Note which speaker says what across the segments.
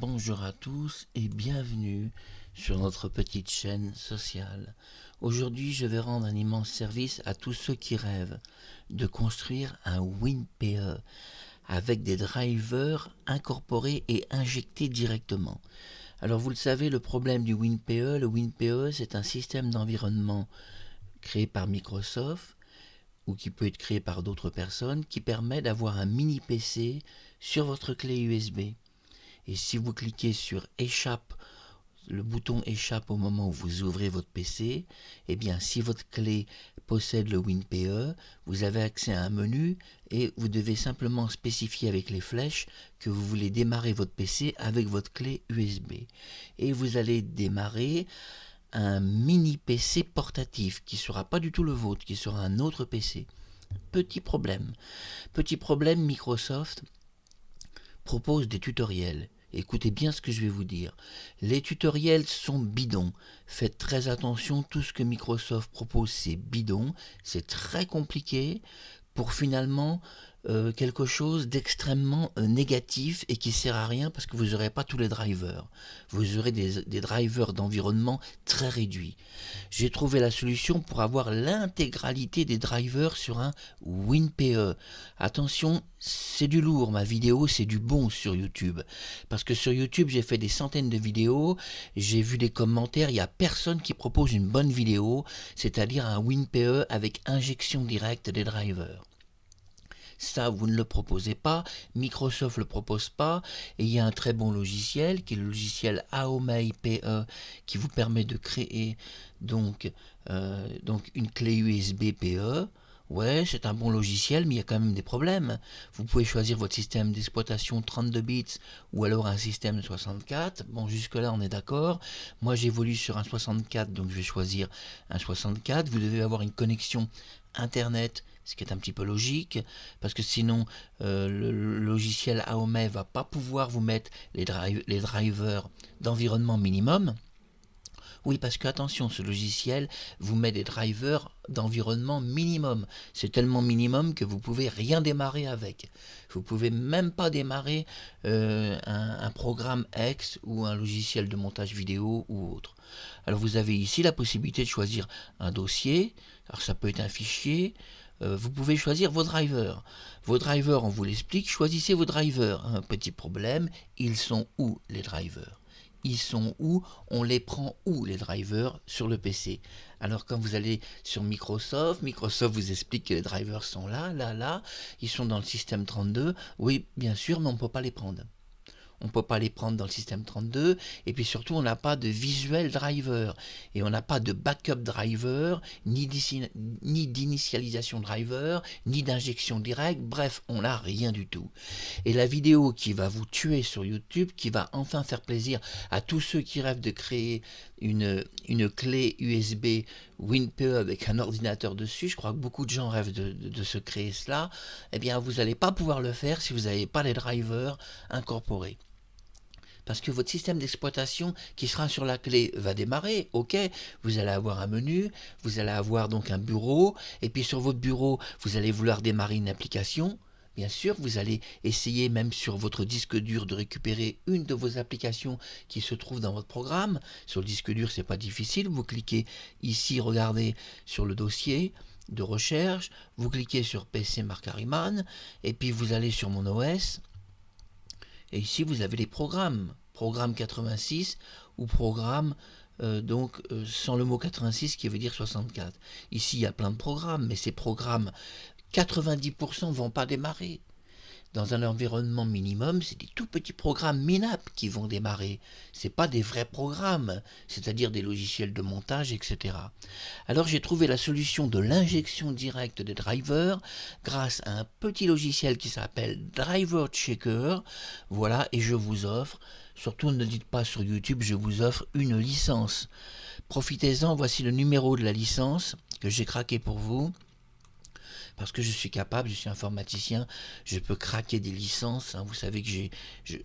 Speaker 1: Bonjour à tous et bienvenue sur notre petite chaîne sociale. Aujourd'hui, je vais rendre un immense service à tous ceux qui rêvent de construire un WinPE avec des drivers incorporés et injectés directement. Alors vous le savez, le problème du WinPE, c'est un système d'environnement créé par Microsoft ou qui peut être créé par d'autres personnes qui permet d'avoir un mini PC sur votre clé USB. Et si vous cliquez sur échappe, le bouton échappe au moment où vous ouvrez votre PC, eh bien si votre clé possède le WinPE, vous avez accès à un menu et vous devez simplement spécifier avec les flèches que vous voulez démarrer votre PC avec votre clé USB. Et vous allez démarrer un mini PC portatif qui ne sera pas du tout le vôtre, qui sera un autre PC. Petit problème, Microsoft propose des tutoriels. Écoutez bien ce que je vais vous dire. Les tutoriels sont bidons. Faites très attention, tout ce que Microsoft propose, c'est bidon. C'est très compliqué pour finalement quelque chose d'extrêmement négatif et qui ne sert à rien parce que vous n'aurez pas tous les drivers. Vous aurez des drivers d'environnement très réduits. J'ai trouvé la solution pour avoir l'intégralité des drivers sur un WinPE. Attention, c'est du lourd, ma vidéo, c'est du bon sur YouTube. Parce que sur YouTube, j'ai fait des centaines de vidéos, j'ai vu des commentaires, il n'y a personne qui propose une bonne vidéo, c'est-à-dire un WinPE avec injection directe des drivers. Ça, vous ne le proposez pas, Microsoft ne le propose pas, et il y a un très bon logiciel, qui est le logiciel Aomei PE, qui vous permet de créer donc une clé USB PE. Ouais, c'est un bon logiciel, mais il y a quand même des problèmes. Vous pouvez choisir votre système d'exploitation 32 bits ou alors un système 64. Bon, jusque-là, on est d'accord. Moi, j'évolue sur un 64, donc je vais choisir un 64. Vous devez avoir une connexion Internet, ce qui est un petit peu logique, parce que sinon, le logiciel Aomei ne va pas pouvoir vous mettre les drivers d'environnement minimum. Oui, parce que attention, ce logiciel vous met des drivers d'environnement minimum. C'est tellement minimum que vous ne pouvez rien démarrer avec. Vous ne pouvez même pas démarrer un programme X ou un logiciel de montage vidéo ou autre. Alors vous avez ici la possibilité de choisir un dossier. Alors ça peut être un fichier. Vous pouvez choisir vos drivers. Vos drivers, on vous l'explique. Choisissez vos drivers. Un petit problème, ils sont où les drivers ? Ils sont où? On les prend où les drivers sur le PC? Alors quand vous allez sur Microsoft vous explique que les drivers sont là, ils sont dans le système 32. Oui, bien sûr, mais on ne peut pas les prendre. On ne peut pas les prendre dans le système 32, et puis surtout on n'a pas de visual driver, et on n'a pas de backup driver, ni d'initialisation driver, ni d'injection directe, bref, on n'a rien du tout. Et la vidéo qui va vous tuer sur YouTube, qui va enfin faire plaisir à tous ceux qui rêvent de créer une clé USB WinPE avec un ordinateur dessus, je crois que beaucoup de gens rêvent de se créer cela, eh bien vous n'allez pas pouvoir le faire si vous n'avez pas les drivers incorporés. Parce que votre système d'exploitation qui sera sur la clé va démarrer, ok, vous allez avoir un menu, vous allez avoir donc un bureau, et puis sur votre bureau, vous allez vouloir démarrer une application. Bien sûr, vous allez essayer même sur votre disque dur de récupérer une de vos applications qui se trouve dans votre programme. Sur le disque dur, c'est pas difficile, vous cliquez ici, regardez sur le dossier de recherche, vous cliquez sur PC Marc Harriman, et puis vous allez sur mon OS, et ici vous avez les programme 86 ou programme sans le mot 86 qui veut dire 64. Ici il y a plein de programmes, mais ces programmes 90% ne vont pas démarrer. Dans un environnement minimum, c'est des tout petits programmes minables qui vont démarrer. Ce n'est pas des vrais programmes, c'est-à-dire des logiciels de montage, etc. Alors j'ai trouvé la solution de l'injection directe des drivers grâce à un petit logiciel qui s'appelle Driver Checker. Voilà, et je vous offre, surtout ne dites pas sur YouTube, je vous offre une licence. Profitez-en, voici le numéro de la licence que j'ai craqué pour vous. Parce que je suis capable, je suis informaticien, je peux craquer des licences. Vous savez que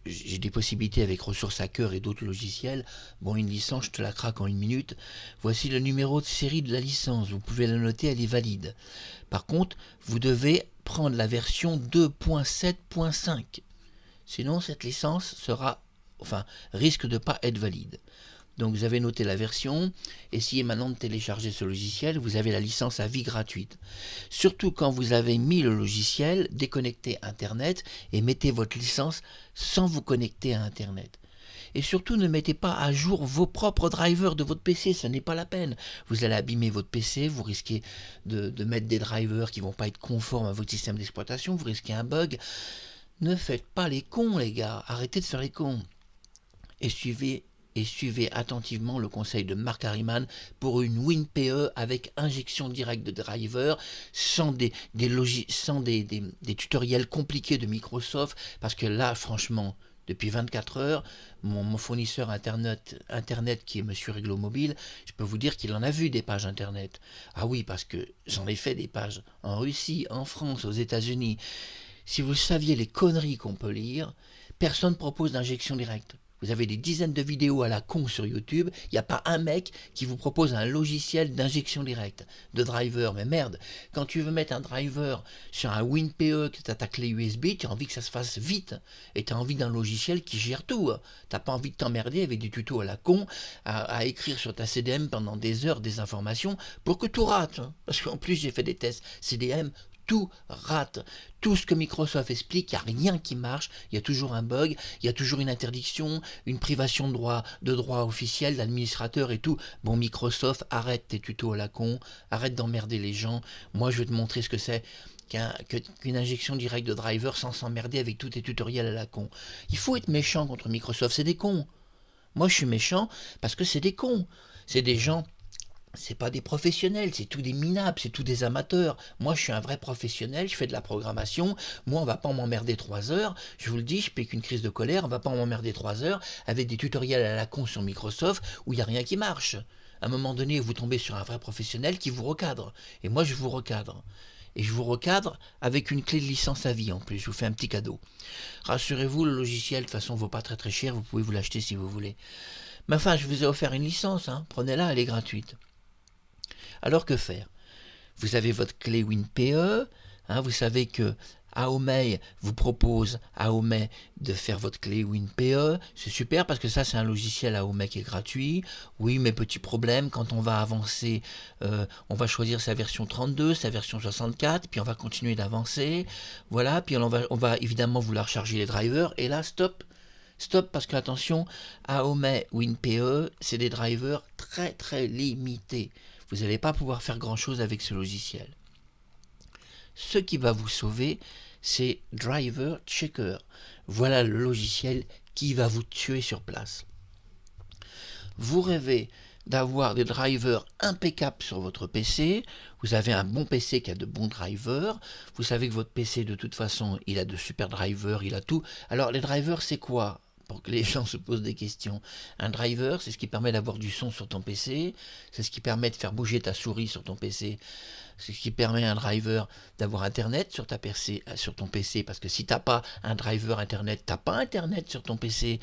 Speaker 1: j'ai des possibilités avec Ressources Hacker et d'autres logiciels. Bon, une licence, je te la craque en une minute. Voici le numéro de série de la licence. Vous pouvez la noter, elle est valide. Par contre, vous devez prendre la version 2.7.5. Sinon, cette licence sera risque de pas être valide. Donc vous avez noté la version, essayez maintenant de télécharger ce logiciel, vous avez la licence à vie gratuite. Surtout quand vous avez mis le logiciel, déconnectez Internet et mettez votre licence sans vous connecter à Internet. Et surtout, ne mettez pas à jour vos propres drivers de votre PC, ce n'est pas la peine. Vous allez abîmer votre PC, vous risquez de mettre des drivers qui ne vont pas être conformes à votre système d'exploitation, vous risquez un bug. Ne faites pas les cons, les gars, arrêtez de faire les cons. Et suivez attentivement le conseil de Mark Harriman pour une WinPE avec injection directe de driver, sans des tutoriels compliqués de Microsoft, parce que là, franchement, depuis 24 heures, mon fournisseur internet qui est Monsieur Réglo Mobile, je peux vous dire qu'il en a vu des pages internet. Ah oui, parce que j'en ai fait des pages en Russie, en France, aux États-Unis. Si vous saviez les conneries qu'on peut lire, personne ne propose d'injection directe. Vous avez des dizaines de vidéos à la con sur YouTube, il n'y a pas un mec qui vous propose un logiciel d'injection directe, de driver. Mais merde, quand tu veux mettre un driver sur un WinPE que tu as ta clé USB, tu as envie que ça se fasse vite. Et tu as envie d'un logiciel qui gère tout. Tu n'as pas envie de t'emmerder avec des tutos à la con, à écrire sur ta CDM pendant des heures des informations pour que tout rate. Parce qu'en plus, j'ai fait des tests CDM, tout rate. Tout ce que Microsoft explique, il n'y a rien qui marche, il y a toujours un bug, il y a toujours une interdiction, une privation de droit officiel, d'administrateur et tout. Bon, Microsoft, arrête tes tutos à la con, arrête d'emmerder les gens. Moi, je vais te montrer ce que c'est qu'une injection directe de driver sans s'emmerder avec tous tes tutoriels à la con. Il faut être méchant contre Microsoft, c'est des cons. Moi, je suis méchant parce que c'est des cons. C'est des gens... C'est pas des professionnels, c'est tous des minables, c'est tous des amateurs. Moi, je suis un vrai professionnel, je fais de la programmation. Moi, on va pas m'emmerder 3 heures. Je vous le dis, je paie qu'une crise de colère. On va pas m'emmerder 3 heures avec des tutoriels à la con sur Microsoft où il n'y a rien qui marche. À un moment donné, vous tombez sur un vrai professionnel qui vous recadre. Et moi, je vous recadre. Et je vous recadre avec une clé de licence à vie en plus. Je vous fais un petit cadeau. Rassurez-vous, le logiciel, de toute façon, vaut pas très très cher. Vous pouvez vous l'acheter si vous voulez. Mais enfin, je vous ai offert une licence. Prenez-la, elle est gratuite. Alors que faire? Vous avez votre clé WinPE, vous savez que Aomei vous propose de faire votre clé WinPE, c'est super parce que ça c'est un logiciel Aomei qui est gratuit. Oui, mais petit problème, quand on va avancer, on va choisir sa version 32, sa version 64, puis on va continuer d'avancer, voilà, puis on va évidemment vouloir charger les drivers, et là stop, parce que attention, Aomei WinPE, c'est des drivers très très limités. Vous n'allez pas pouvoir faire grand chose avec ce logiciel. Ce qui va vous sauver, c'est Driver Checker. Voilà le logiciel qui va vous tuer sur place. Vous rêvez d'avoir des drivers impeccables sur votre PC, vous avez un bon PC qui a de bons drivers, vous savez que votre PC de toute façon il a de super drivers, il a tout. Alors les drivers c'est quoi ? Pour que les gens se posent des questions. Un driver, c'est ce qui permet d'avoir du son sur ton PC, c'est ce qui permet de faire bouger ta souris sur ton PC, c'est ce qui permet à un driver d'avoir Internet sur ton PC, parce que si tu n'as pas un driver Internet, tu n'as pas Internet sur ton PC.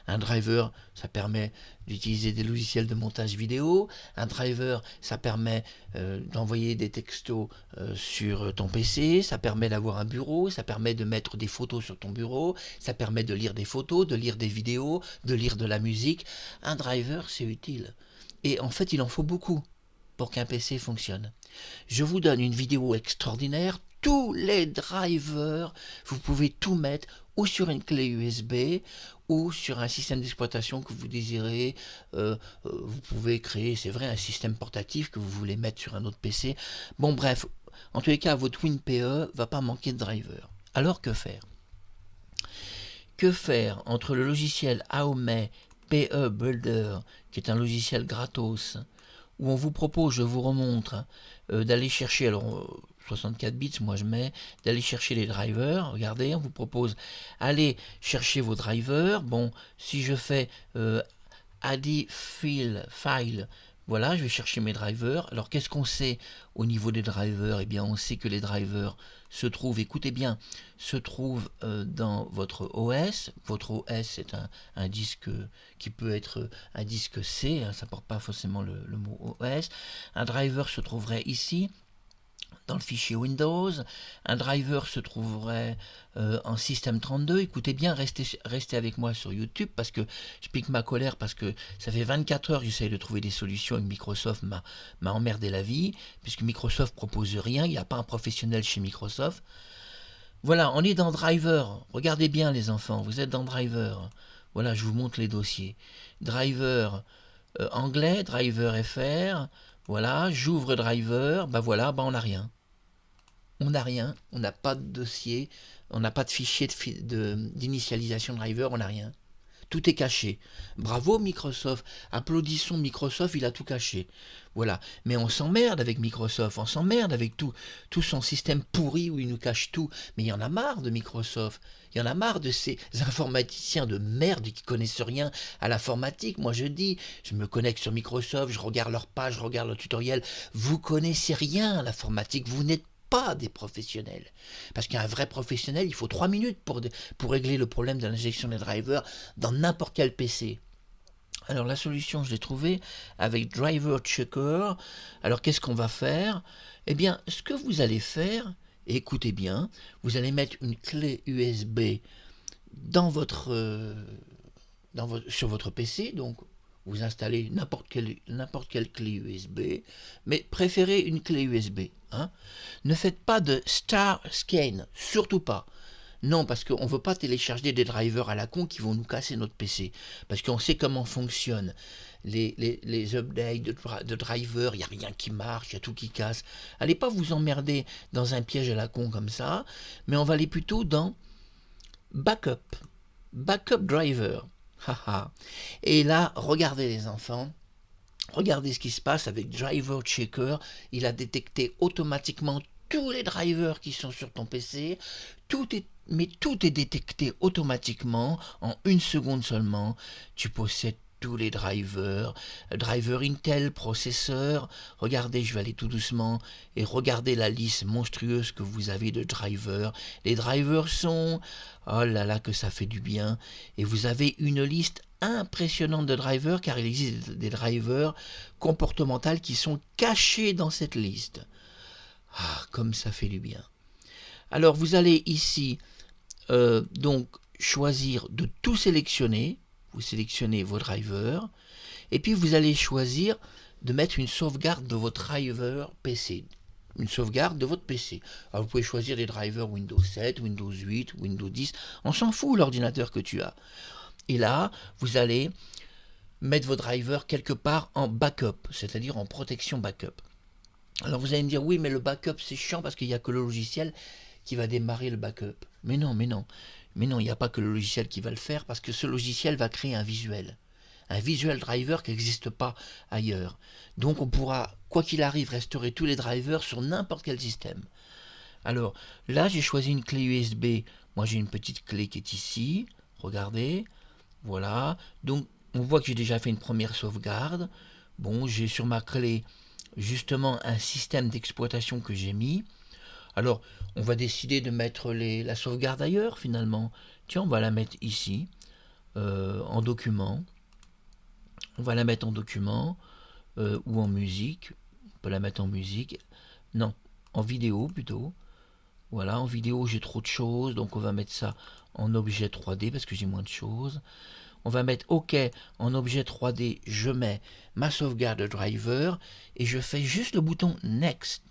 Speaker 1: Un driver, ça permet d'utiliser des logiciels de montage vidéo. Un driver, ça permet d'envoyer des textos sur ton PC. Ça permet d'avoir un bureau. Ça permet de mettre des photos sur ton bureau. Ça permet de lire des photos, de lire des vidéos, de lire de la musique. Un driver, c'est utile. Et en fait, il en faut beaucoup pour qu'un PC fonctionne. Je vous donne une vidéo extraordinaire. Tous les drivers, vous pouvez tout mettre ou sur une clé USB ou sur un système d'exploitation que vous désirez. Vous pouvez créer, c'est vrai, un système portatif que vous voulez mettre sur un autre PC. Bon bref, en tous les cas, votre WinPE va pas manquer de drivers. Alors que faire? Que faire entre le logiciel Aomei PE Builder, qui est un logiciel gratos, où on vous propose, je vous remontre, d'aller chercher, alors 64 bits, moi je mets, d'aller chercher les drivers. Regardez, on vous propose, allez chercher vos drivers. Bon, si je fais add file, voilà, je vais chercher mes drivers. Alors qu'est-ce qu'on sait au niveau des drivers? Eh bien, on sait que les drivers se trouvent, écoutez bien, se trouvent dans votre OS. Votre OS, c'est un disque qui peut être un disque C, ça ne porte pas forcément le mot OS. Un driver se trouverait ici. dans le fichier Windows. Un driver se trouverait en système32. Écoutez bien, restez avec moi sur YouTube parce que je pique ma colère parce que ça fait 24 heures que j'essaie de trouver des solutions et que Microsoft m'a emmerdé la vie puisque Microsoft propose rien. Il n'y a pas un professionnel chez Microsoft. Voilà, on est dans Driver. Regardez bien les enfants, vous êtes dans Driver. Voilà, je vous montre les dossiers. Driver anglais, Driver FR. Voilà, j'ouvre Driver. Ben voilà, ben on n'a rien. On n'a rien, on n'a pas de dossier, on n'a pas de fichier d'initialisation Driver, on n'a rien. Tout est caché. Bravo Microsoft, applaudissons Microsoft, il a tout caché. Voilà, mais on s'emmerde avec Microsoft, on s'emmerde avec tout son système pourri où il nous cache tout. Mais il y en a marre de Microsoft, il y en a marre de ces informaticiens de merde qui connaissent rien à l'informatique. Moi je dis, je me connecte sur Microsoft, je regarde leur page, je regarde leur tutoriel. Vous connaissez rien à l'informatique, vous n'êtes pas des professionnels. Parce qu'un vrai professionnel, il faut 3 minutes pour régler le problème de l'injection des drivers dans n'importe quel PC. Alors la solution, je l'ai trouvée avec Driver Checker. Alors qu'est-ce qu'on va faire? Eh bien, ce que vous allez faire, écoutez bien, vous allez mettre une clé USB sur votre PC, donc vous installez n'importe quelle clé USB, mais préférez une clé USB. Hein. Ne faites pas de Star Scan, surtout pas. Non, parce qu'on ne veut pas télécharger des drivers à la con qui vont nous casser notre PC. Parce qu'on sait comment fonctionnent les updates de drivers, il n'y a rien qui marche, il y a tout qui casse. Allez pas vous emmerder dans un piège à la con comme ça, mais on va aller plutôt dans Backup. Backup Driver. Et là, regardez les enfants. Regardez ce qui se passe avec Driver Checker. Il a détecté automatiquement tous les drivers qui sont sur ton PC. Tout est détecté automatiquement en 1 seconde seulement. Tu possèdes tous les drivers, driver Intel, processeur. Regardez, je vais aller tout doucement et regardez la liste monstrueuse que vous avez de drivers. Les drivers sont, oh là là que ça fait du bien. Et vous avez une liste impressionnante de drivers car il existe des drivers comportementaux qui sont cachés dans cette liste. Ah, comme ça fait du bien. Alors vous allez ici donc choisir de tout sélectionner. Vous sélectionnez vos drivers et puis vous allez choisir de mettre une sauvegarde de votre driver PC. Une sauvegarde de votre PC. Alors vous pouvez choisir des drivers Windows 7, Windows 8, Windows 10. On s'en fout l'ordinateur que tu as. Et là, vous allez mettre vos drivers quelque part en backup, c'est-à-dire en protection backup. Alors vous allez me dire, oui, mais le backup c'est chiant parce qu'il n'y a que le logiciel qui va démarrer le backup. Mais non, il n'y a pas que le logiciel qui va le faire parce que ce logiciel va créer un visuel driver qui n'existe pas ailleurs. Donc on pourra, quoi qu'il arrive, restaurer tous les drivers sur n'importe quel système. Alors là, j'ai choisi une clé USB. Moi, j'ai une petite clé qui est ici. Regardez. Voilà. Donc, on voit que j'ai déjà fait une première sauvegarde. Bon, j'ai sur ma clé justement un système d'exploitation que j'ai mis. Alors, on va décider de mettre la sauvegarde ailleurs, finalement. Tiens, on va la mettre ici, en document. On va la mettre en document ou en musique. On peut la mettre en musique. Non, en vidéo plutôt. Voilà, en vidéo, j'ai trop de choses, donc on va mettre ça en objet 3D parce que j'ai moins de choses. On va mettre OK en objet 3D, je mets ma sauvegarde driver et je fais juste le bouton Next.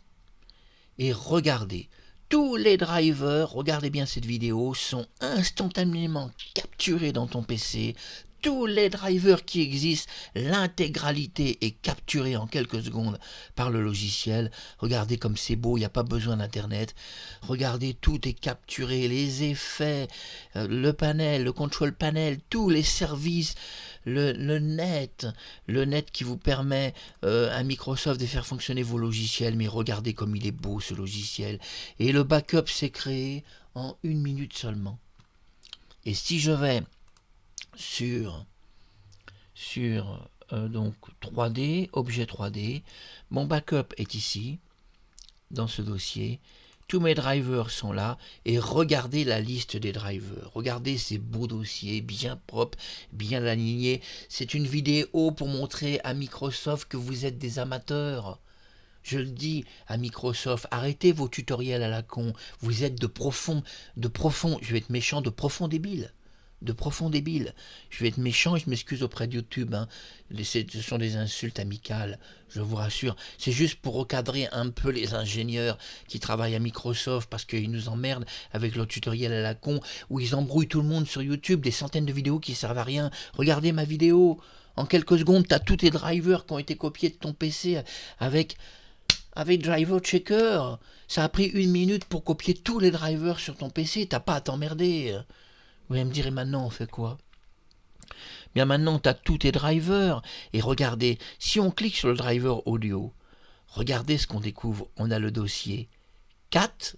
Speaker 1: Et regardez, tous les drivers, regardez bien cette vidéo, sont instantanément capturés dans ton PC. Tous les drivers qui existent, l'intégralité est capturée en quelques secondes par le logiciel. Regardez comme c'est beau, il n'y a pas besoin d'internet. Regardez, tout est capturé, les effets, le panel, le control panel, tous les services, le net qui vous permet à Microsoft de faire fonctionner vos logiciels. Mais regardez comme il est beau ce logiciel. Et le backup s'est créé en 1 minute seulement. Et si je vais sur donc 3D, objet 3D, mon backup est ici, dans ce dossier, tous mes drivers sont là, et regardez la liste des drivers, regardez ces beaux dossiers, bien propres, bien alignés. C'est une vidéo pour montrer à Microsoft que vous êtes des amateurs. Je le dis à Microsoft, arrêtez vos tutoriels à la con. Vous êtes de profond, je vais être méchant, de profond débile. De profond débile. Je vais être méchant et je m'excuse auprès de YouTube. Hein. Ce sont des insultes amicales, je vous rassure. C'est juste pour recadrer un peu les ingénieurs qui travaillent à Microsoft parce qu'ils nous emmerdent avec leur tutoriel à la con où ils embrouillent tout le monde sur YouTube, des centaines de vidéos qui servent à rien. Regardez ma vidéo. En quelques secondes, tu as tous tes drivers qui ont été copiés de ton PC avec Driver Checker. Ça a pris 1 minute pour copier tous les drivers sur ton PC. T'as pas à t'emmerder. Vous allez me dire, et maintenant on fait quoi? Bien maintenant, tu as tous tes drivers. Et regardez, si on clique sur le driver audio, regardez ce qu'on découvre. On a le dossier CAT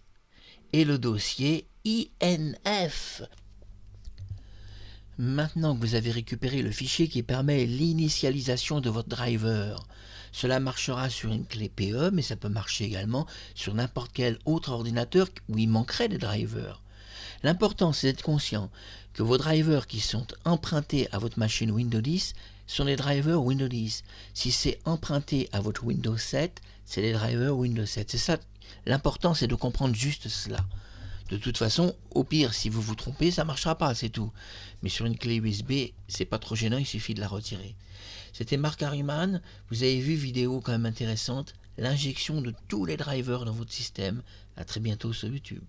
Speaker 1: et le dossier INF. Maintenant que vous avez récupéré le fichier qui permet l'initialisation de votre driver, cela marchera sur une clé PE, mais ça peut marcher également sur n'importe quel autre ordinateur où il manquerait des drivers. L'important, c'est d'être conscient que vos drivers qui sont empruntés à votre machine Windows 10 sont des drivers Windows 10. Si c'est emprunté à votre Windows 7, c'est des drivers Windows 7. C'est ça. L'important, c'est de comprendre juste cela. De toute façon, au pire, si vous vous trompez, ça ne marchera pas, c'est tout. Mais sur une clé USB, c'est pas trop gênant, il suffit de la retirer. C'était Marc Harriman. Vous avez vu, vidéo quand même intéressante, l'injection de tous les drivers dans votre système. À très bientôt sur YouTube.